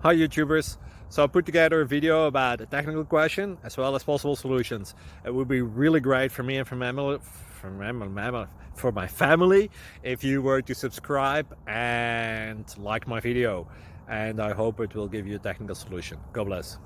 Hi YouTubers. So I put together a video about a technical question as well as possible solutions. It would be really great for me and for my family if you were to subscribe and like my video, and I hope it will give you a technical solution. God bless.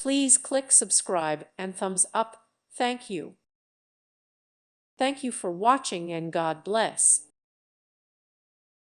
Please click subscribe and thumbs up. Thank you. Thank you for watching and God bless.